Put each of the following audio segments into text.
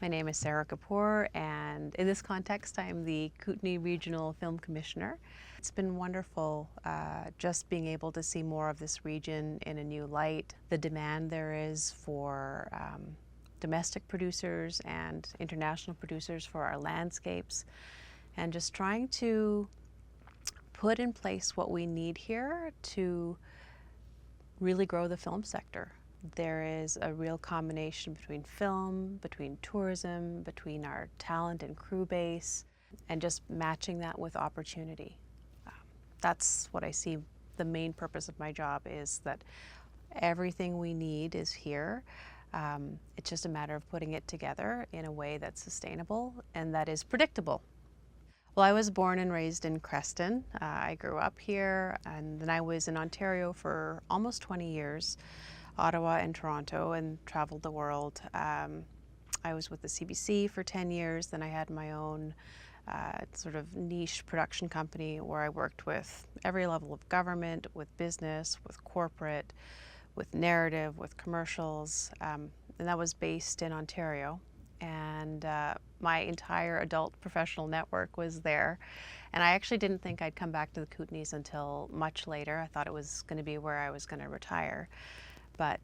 My name is Sarah Kapoor, and in this context, I'm the Kootenay Regional Film Commissioner. It's been wonderful just being able to see more of this region in a new light, the demand there is for domestic producers and international producers for our landscapes, and just trying to put in place what we need here to really grow the film sector. There is a real combination between film, between tourism, between our talent and crew base, and just matching that with opportunity. That's what I see the main purpose of my job is, that everything we need is here. It's just a matter of putting it together in a way that's sustainable and that is predictable. Well, I was born and raised in Creston. I grew up here, and then I was in Ontario for almost 20 years. Ottawa and Toronto, and traveled the world. I was with the CBC for 10 years, then I had my own sort of niche production company where I worked with every level of government, with business, with corporate, with narrative, with commercials, and that was based in Ontario. And my entire adult professional network was there. And I actually didn't think I'd come back to the Kootenays until much later. I thought it was going to be where I was going to retire. But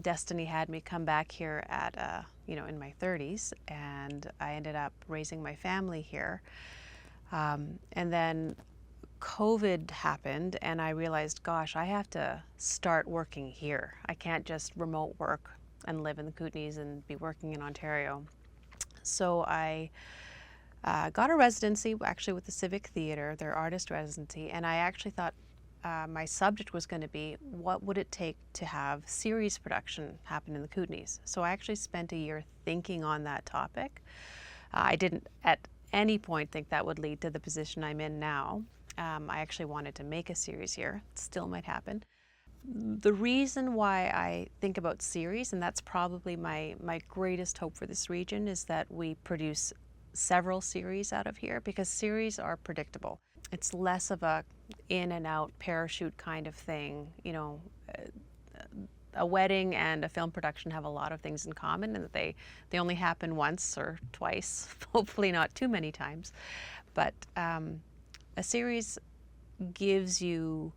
destiny had me come back here at, in my 30s, and I ended up raising my family here. And then COVID happened, and I realized, gosh, I have to start working here. I can't just remote work and live in the Kootenays and be working in Ontario. So I got a residency, actually, with the Civic Theatre, their artist residency, and I actually thought, my subject was going to be, what would it take to have series production happen in the Kootenays? So I actually spent a year thinking on that topic. I didn't at any point think that would lead to the position I'm in now. I actually wanted to make a series here. It still might happen. The reason why I think about series, and that's probably my greatest hope for this region, is that we produce several series out of here, because series are predictable. It's less of a in and out parachute kind of thing. You know, a wedding and a film production have a lot of things in common, and that they only happen once or twice, hopefully not too many times. But a series gives you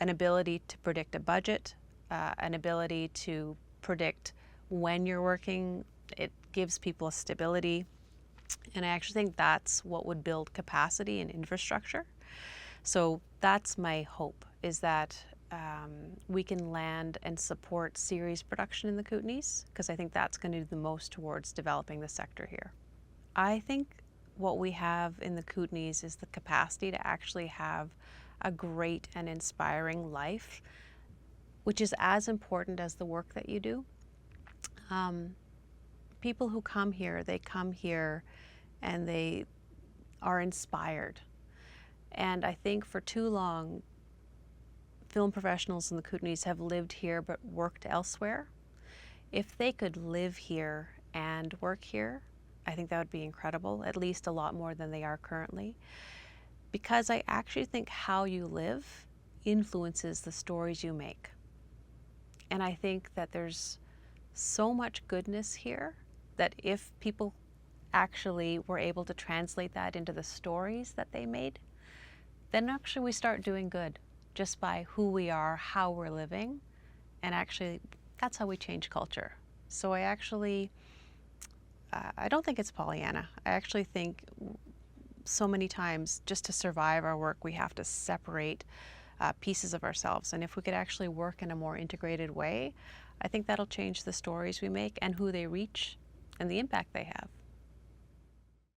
an ability to predict a budget, an ability to predict when you're working. It gives people a stability. And I actually think that's what would build capacity and infrastructure. So that's my hope, is that we can land and support series production in the Kootenays, because I think that's going to do the most towards developing the sector here. I think what we have in the Kootenays is the capacity to actually have a great and inspiring life, which is as important as the work that you do. People who come here, they come here and they are inspired. And I think for too long, film professionals in the Kootenays have lived here but worked elsewhere. If they could live here and work here, I think that would be incredible, at least a lot more than they are currently. Because I actually think how you live influences the stories you make. And I think that there's so much goodness here that if people actually were able to translate that into the stories that they made, then actually we start doing good just by who we are, how we're living, and actually that's how we change culture. So I actually, I don't think it's Pollyanna. I actually think so many times just to survive our work, we have to separate pieces of ourselves. And if we could actually work in a more integrated way, I think that'll change the stories we make and who they reach and the impact they have.